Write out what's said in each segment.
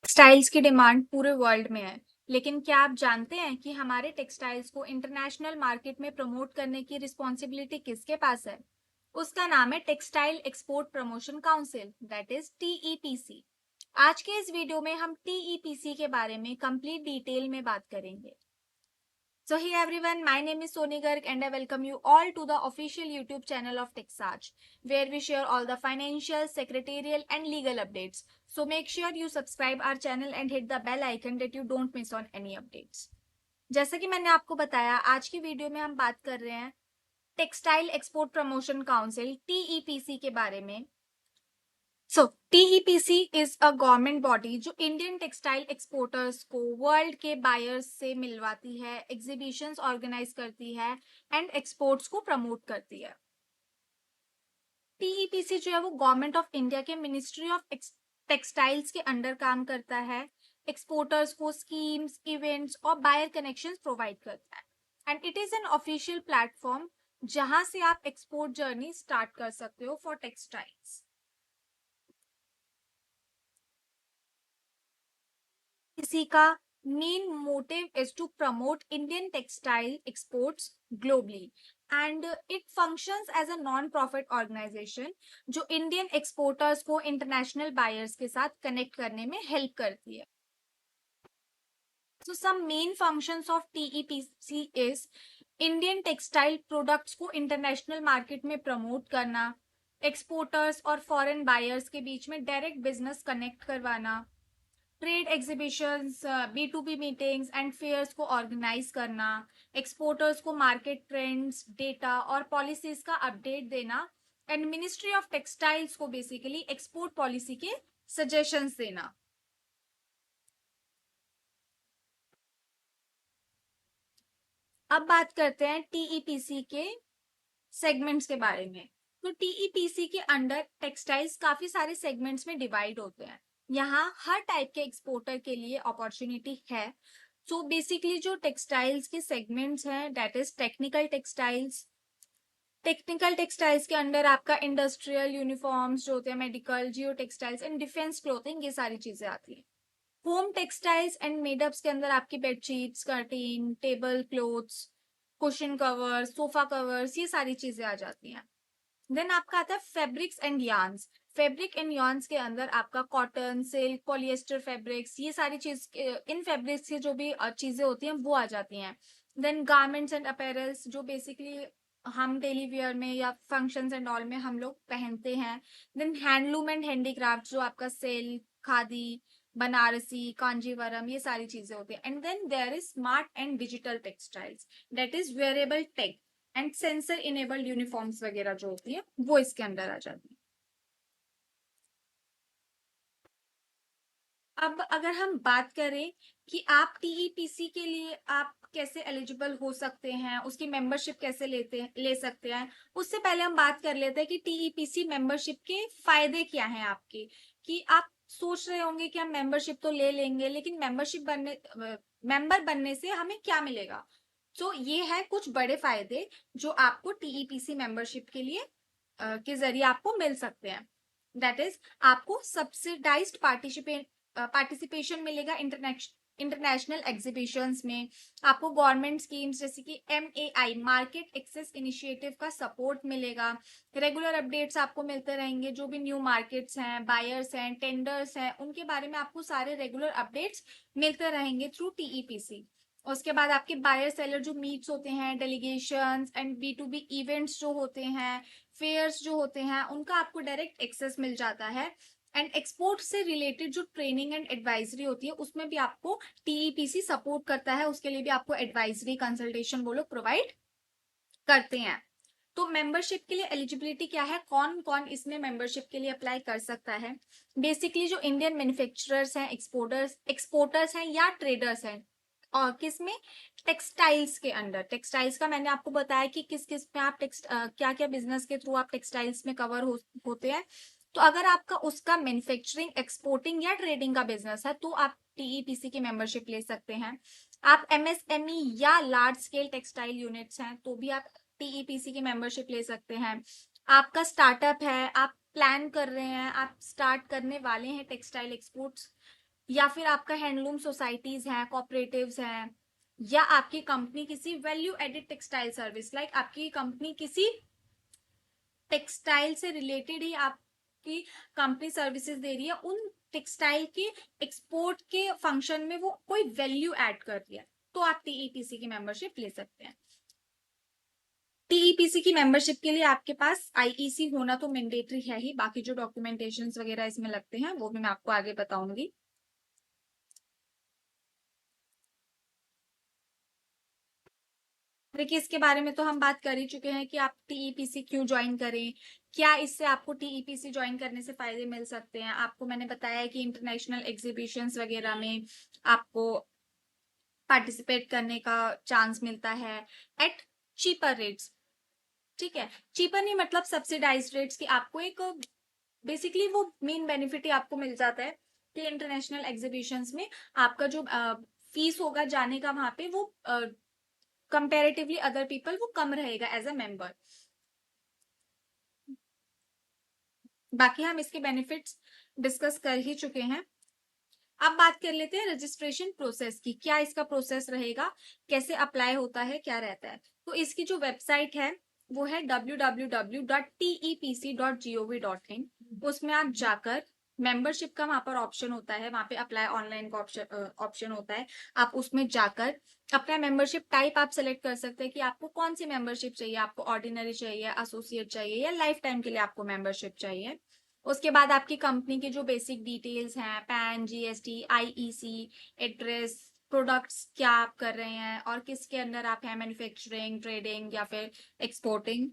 Textiles की demand पूरे world में है, लेकिन क्या आप जानते हैं कि हमारे टेक्सटाइल्स को इंटरनेशनल मार्केट में प्रमोट करने की रिस्पॉन्सिबिलिटी किसके पास है? उसका नाम है textile export promotion council, that is TEPC. आज के इस वीडियो में हम टीईपीसी के बारे में कंप्लीट डिटेल में बात करेंगे। So hey everyone, my name is Soni Garg and I welcome you all to the official YouTube channel of TechSarge, where we share all the financial, secretarial and legal updates. So make sure you subscribe our channel and hit the bell icon that you don't miss on any updates. जैसे कि मैंने आपको बताया, आज की video में हम बात कर रहे हैं टेक्सटाइल एक्सपोर्ट प्रमोशन काउंसिल टीईपीसी के बारे में। सो टीईपीसी इज अ गवर्नमेंट बॉडी जो इंडियन टेक्सटाइल एक्सपोर्टर्स को वर्ल्ड के बायर्स से मिलवाती है, एग्जीबिशंस ऑर्गेनाइज करती है एंड एक्सपोर्ट्स को प्रमोट करती है। टीईपीसी जो है वो गवर्नमेंट ऑफ इंडिया के मिनिस्ट्री ऑफ टेक्सटाइल्स के अंडर काम करता है, एक्सपोर्टर्स को स्कीम्स, इवेंट्स और बायर कनेक्शंस प्रोवाइड करता है and it is an official platform जहां से आप एक्सपोर्ट जर्नी स्टार्ट कर सकते हो फॉर टेक्सटाइल्स। इसी का main motive is to promote Indian textile exports globally and it functions as a non profit organisation जो इंडियन एक्सपोर्टर्स को इंटरनेशनल बायर्स के साथ कनेक्ट करने में हेल्प करती है। So some main functions of TEPC is Indian textile products को international market में प्रमोट करना, एक्सपोर्टर्स और फॉरेन बायर्स के बीच में डायरेक्ट बिजनेस कनेक्ट करवाना, trade exhibitions, B to B meetings and fears को ऑर्गेनाइज करना, एक्सपोर्टर्स को मार्केट ट्रेंड्स, डेटा और पॉलिसीज का अपडेट देना एंड मिनिस्ट्री ऑफ टेक्सटाइल्स को बेसिकली एक्सपोर्ट पॉलिसी के सजेशंस देना। अब बात करते हैं टीईपीसी के सेगमेंट्स के बारे में। तो टीईपीसी के अंडर टेक्सटाइल्स काफी सारे सेगमेंट्स में डिवाइड होते हैं। यहाँ हर टाइप के एक्सपोर्टर के लिए अपॉर्चुनिटी है। सो बेसिकली जो टेक्सटाइल्स के सेगमेंट्स हैं that is technical textiles. Technical textiles के अंडर आपका इंडस्ट्रियल यूनिफॉर्म्स जो होते हैं, medical, Jio textiles and defence clothing, ये सारी चीजें आती हैं। होम टेक्सटाइल्स एंड मेडअप्स के अंदर आपकी bedsheets, curtain, table clothes, cushion covers, sofa covers, ये सारी चीजें आ जाती हैं। देन आपका आता है fabrics and yarns. Fabric and yarns के अंदर आपका कॉटन, सिल्क, पॉलिएस्टर फैब्रिक्स, ये सारी चीज, इन फैब्रिक्स की जो भी चीजें होती हैं वो आ जाती हैं। देन गारमेंट्स एंड अपैरल्स जो बेसिकली हम डेली वेयर में या फंक्शंस एंड ऑल में हम लोग पहनते हैं। देन हैंडलूम एंड हैंडीक्राफ्ट जो आपका सिल्क, खादी, बनारसी, कांजीवरम, ये सारी चीजें होती हैं। And then there is smart and digital textiles, that is wearable tech and sensor enabled uniforms वगैरह जो होती है वो इसके अंदर आ जाती है। अब अगर हम बात करें कि आप टीईपीसी के लिए आप कैसे एलिजिबल हो सकते हैं, उसकी मेंबरशिप कैसे ले सकते हैं, उससे पहले हम बात कर लेते हैं कि टीईपीसी मेंबरशिप के फायदे क्या हैं आपके। कि आप सोच रहे होंगे कि हम मेंबरशिप तो ले लेंगे, लेकिन मेंबर बनने से हमें क्या मिलेगा। तो ये है कुछ बड़े फायदे जो आपको टीईपीसी मेंबरशिप के लिए के जरिए आपको मिल सकते हैं। दैट इज आपको सब्सिडाइज्ड पार्टिसिपेशन मिलेगा इंटरनेशनल एग्जीबिशंस में। आपको गवर्नमेंट स्कीम्स जैसे कि MAI, मार्केट एक्सेस इनिशिएटिव का सपोर्ट मिलेगा। रेगुलर अपडेट्स आपको मिलते रहेंगे, जो भी न्यू मार्केट्स हैं, बायर्स हैं, टेंडर्स हैं, उनके बारे में आपको सारे रेगुलर अपडेट्स मिलते रहेंगे थ्रू टीईपीसी। उसके बाद आपके बायर सेलर जो मीट्स होते हैं, डेलीगेशंस एंड B2B इवेंट्स जो होते हैं, फेयर्स जो होते हैं, उनका आपको डायरेक्ट एक्सेस मिल जाता है। एंड एक्सपोर्ट से रिलेटेड जो ट्रेनिंग एंड एडवाइजरी होती है उसमें भी आपको टीईपीसी सपोर्ट करता है, उसके लिए भी आपको एडवाइजरी कंसल्टेशन वो लोग प्रोवाइड करते हैं। तो मेंबरशिप के लिए एलिजिबिलिटी क्या है, कौन कौन इसमें मेंबरशिप के लिए अप्लाई कर सकता है। बेसिकली जो इंडियन मैन्युफैक्चरर्स हैं, एक्सपोर्टर्स हैं या ट्रेडर्स हैं, और किसमें, टेक्सटाइल्स के अंडर। टेक्सटाइल्स का मैंने आपको बताया कि किस किस में आप क्या क्या बिजनेस के थ्रू आप टेक्सटाइल्स में कवर होते हैं। तो अगर आपका उसका मैन्युफैक्चरिंग, एक्सपोर्टिंग या ट्रेडिंग का बिजनेस है तो आप टीईपीसी की मेंबरशिप ले सकते हैं। आप MSME या लार्ज स्केल टेक्सटाइल यूनिट्स हैं तो भी आप टीईपीसी की मेंबरशिप ले सकते हैं। आपका स्टार्टअप है, आप प्लान कर रहे हैं, आप स्टार्ट करने वाले हैं टेक्सटाइल एक्सपोर्ट्स, या फिर आपका हैंडलूम सोसाइटीज हैं, कोऑपरेटिव्स हैं, या आपकी कंपनी किसी value added textile service, like आपकी कंपनी किसी टेक्सटाइल से रिलेटेड ही आपकी कंपनी सर्विसेज दे रही है, उन टेक्सटाइल के एक्सपोर्ट के फंक्शन में वो कोई वैल्यू ऐड कर रही है, तो आप टीईपीसी की मेंबरशिप ले सकते हैं। टीईपीसी की मेंबरशिप के लिए आपके पास आईईसी होना तो मैंडेटरी है ही, बाकी जो डॉक्यूमेंटेशन वगैरह इसमें लगते हैं वो भी मैं आपको आगे बताऊंगी। देखिए, इसके बारे में तो हम बात कर ही चुके हैं कि आप टीईपीसी क्यों ज्वाइन करें, क्या इससे आपको टीईपीसी ज्वाइन करने से फायदे मिल सकते हैं। आपको मैंने बताया है कि इंटरनेशनल एग्जीबिशंस वगैरह में आपको पार्टिसिपेट करने का चांस मिलता है एट चीपर रेट्स। ठीक है, चीपर नहीं मतलब सब्सिडाइज रेट्स, की आपको एक बेसिकली वो मेन बेनिफिट ही आपको मिल जाता है कि इंटरनेशनल एग्जीबिशंस में आपका जो फीस होगा जाने का वहां पे, वो कंपेरेटिवली अदर पीपल वो कम रहेगा एज अ मेंबर। बाकी हम इसके बेनिफिट्स डिस्कस कर ही चुके हैं। अब बात कर लेते हैं रजिस्ट्रेशन प्रोसेस की, क्या इसका प्रोसेस रहेगा, कैसे अप्लाई होता है, क्या रहता है। तो इसकी जो वेबसाइट है वो है www.tepc.gov.in। उसमें आप जाकर मेंबरशिप का वहां पर ऑप्शन होता है, वहां पे अप्लाई ऑनलाइन का ऑप्शन होता है। आप उसमें जाकर अपना मेंबरशिप टाइप आप सेलेक्ट कर सकते हैं कि आपको कौन सी मेंबरशिप चाहिए, आपको ऑर्डिनरी चाहिए, एसोसिएट चाहिए, या लाइफ टाइम के लिए आपको मेंबरशिप चाहिए। उसके बाद आपकी कंपनी की जो बेसिक डिटेल्स हैं, pan, GST, IEC, address, products क्या आप कर रहे हैं और किसके अंदर आप हैं, मैन्युफैक्चरिंग, ट्रेडिंग या फिर एक्सपोर्टिंग।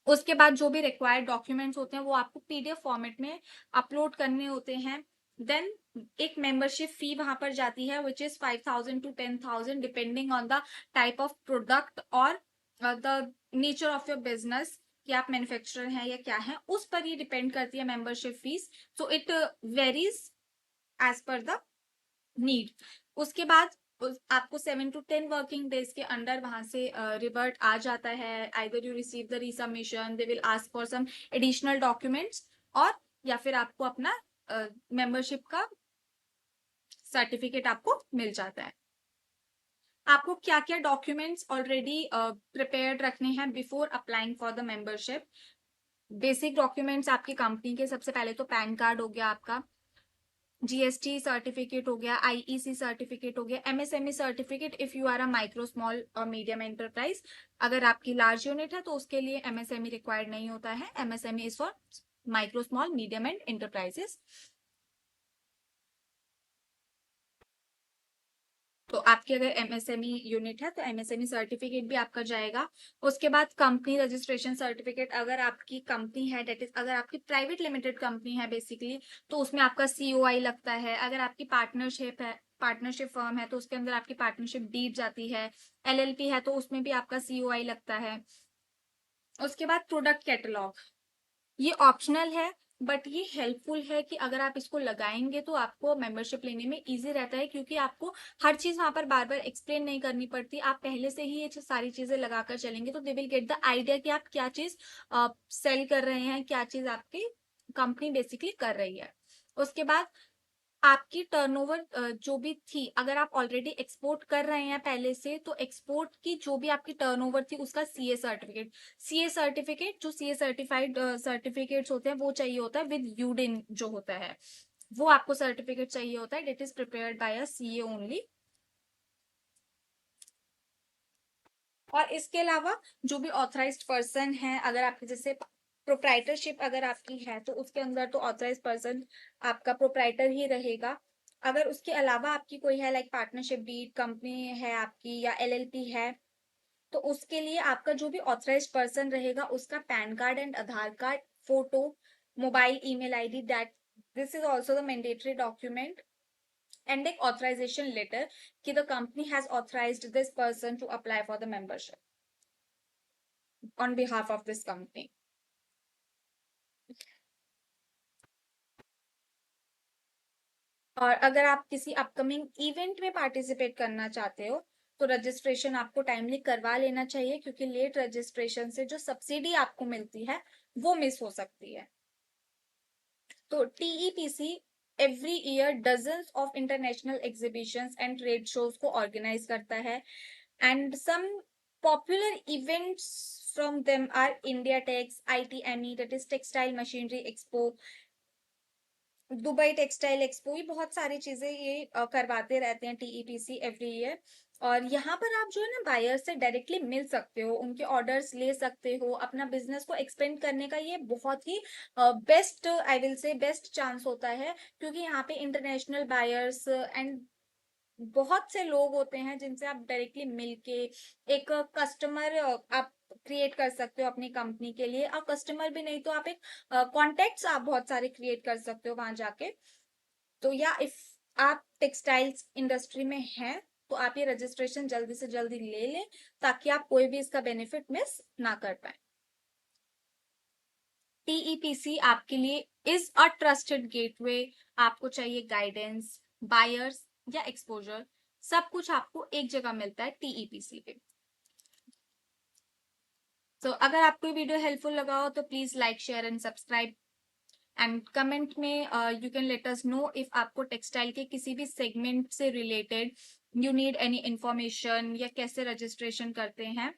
उसके बाद जो भी रिक्वायर्ड डॉक्यूमेंट्स होते हैं वो आपको पीडीएफ फॉर्मेट में अपलोड करने होते हैं। देन एक मेंबरशिप फी वहां पर जाती है which is 5,000 to 10,000 depending on the type of product और the nature of your business, कि आप मैन्युफैक्चरर हैं या क्या है, उस पर ये डिपेंड करती है membership fees. So it varies as per the need. उसके बाद आपको 7 to 10 वर्किंग डेज के अंदर वहां से रिवर्ट आ जाता है। Either you receive the resubmission, they will ask for some additional documents, और या फिर आपको अपना मेंबरशिप का सर्टिफिकेट आपको मिल जाता है। आपको क्या क्या डॉक्यूमेंट्स ऑलरेडी प्रिपेयर्ड रखने हैं before applying for the membership. Basic documents आपकी कंपनी के, सबसे पहले तो पैन कार्ड हो गया आपका, जीएसटी सर्टिफिकेट हो गया, आईईसी सर्टिफिकेट हो गया, MSME certificate if you are a micro small और मीडियम एंटरप्राइज। अगर आपकी लार्ज यूनिट है तो उसके लिए एमएसएमई रिक्वायर्ड नहीं होता है, MSME is for micro small medium and enterprises. तो आपकी अगर एमएसएमई यूनिट है तो एमएसएमई सर्टिफिकेट भी आपका जाएगा। उसके बाद कंपनी रजिस्ट्रेशन सर्टिफिकेट, अगर आपकी कंपनी है, डेट इज अगर आपकी प्राइवेट लिमिटेड कंपनी है बेसिकली, तो उसमें आपका सीओआई लगता है। अगर आपकी पार्टनरशिप है, पार्टनरशिप फर्म है, तो उसके अंदर आपकी पार्टनरशिप डीड जाती है। एलएलपी है तो उसमें भी आपका सीओआई लगता है। उसके बाद प्रोडक्ट कैटलॉग, ये ऑप्शनल है बट ये हेल्पफुल है कि अगर आप इसको लगाएंगे तो आपको मेंबरशिप लेने में इजी रहता है, क्योंकि आपको हर चीज वहां पर बार बार एक्सप्लेन नहीं करनी पड़ती। आप पहले से ही ये सारी चीजें लगाकर चलेंगे तो they will get the idea कि आप क्या चीज सेल कर रहे हैं, क्या चीज आपकी कंपनी बेसिकली कर रही है। उसके बाद आपकी टर्नओवर जो भी थी, अगर आप ऑलरेडी एक्सपोर्ट कर रहे हैं पहले से, तो एक्सपोर्ट की जो भी आपकी टर्नओवर थी उसका सीए सर्टिफिकेट, सीए सर्टिफिकेट जो सीए सर्टिफाइड सर्टिफिकेट्स होते हैं वो चाहिए होता है विद यूडिन जो होता है, वो आपको सर्टिफिकेट चाहिए होता है। It is prepared by a CA only. और इसके अलावा जो भी ऑथराइज्ड पर्सन है, अगर आपके जैसे प्रोप्राइटरशिप अगर आपकी है तो उसके अंदर तो ऑथराइज्ड पर्सन आपका प्रोप्राइटर ही रहेगा। अगर उसके अलावा आपकी कोई है, लाइक पार्टनरशिप डीड कंपनी है आपकी या एलएलपी है, तो उसके लिए आपका जो भी ऑथराइज्ड पर्सन रहेगा उसका pan card and Aadhaar card, photo, mobile, email ID, that this is also the mandatory document, and एक authorization letter कि the company has authorized this person to apply for the membership on behalf of this company. और अगर आप किसी upcoming event में participate करना चाहते हो तो रजिस्ट्रेशन आपको टाइमली करवा लेना चाहिए, क्योंकि लेट रजिस्ट्रेशन से जो सब्सिडी आपको मिलती है वो मिस हो सकती है। तो TEPC every year dozens of international exhibitions and trade shows को ऑर्गेनाइज करता है, and some popular events from them are India Tex, ITME, that is textile machinery expo, Dubai textile expo, ये बहुत सारी चीजें ये करवाते रहते हैं TEPC एवरी ईयर। और यहाँ पर आप जो है ना बायर से डायरेक्टली मिल सकते हो, उनके ऑर्डर्स ले सकते हो, अपना बिजनेस को एक्सपेंड करने का ये बहुत ही best, I will say best chance होता है, क्योंकि यहाँ पे इंटरनेशनल बायर्स एंड बहुत से लोग होते हैं जिनसे आप डायरेक्टली मिलके एक कस्टमर आप क्रिएट कर सकते हो अपनी कंपनी के लिए, और कस्टमर भी नहीं तो आप एक कॉन्टेक्ट्स आप बहुत सारे क्रिएट कर सकते हो वहां जाके। तो या इफ आप टेक्सटाइल्स इंडस्ट्री में हैं तो आप ये रजिस्ट्रेशन जल्दी से जल्दी ले लें, ताकि आप कोई भी इसका बेनिफिट मिस ना कर पाए। TEPC आपके लिए इज अ ट्रस्टेड गेटवे। आपको चाहिए गाइडेंस, बायर्स या एक्सपोजर, सब कुछ आपको एक जगह मिलता है TEPC पे। तो अगर आपको वीडियो हेल्पफुल लगा हो तो please like, share and subscribe, and comment में you can let us know if आपको टेक्सटाइल के किसी भी सेगमेंट से related you need any information, या कैसे रजिस्ट्रेशन करते हैं।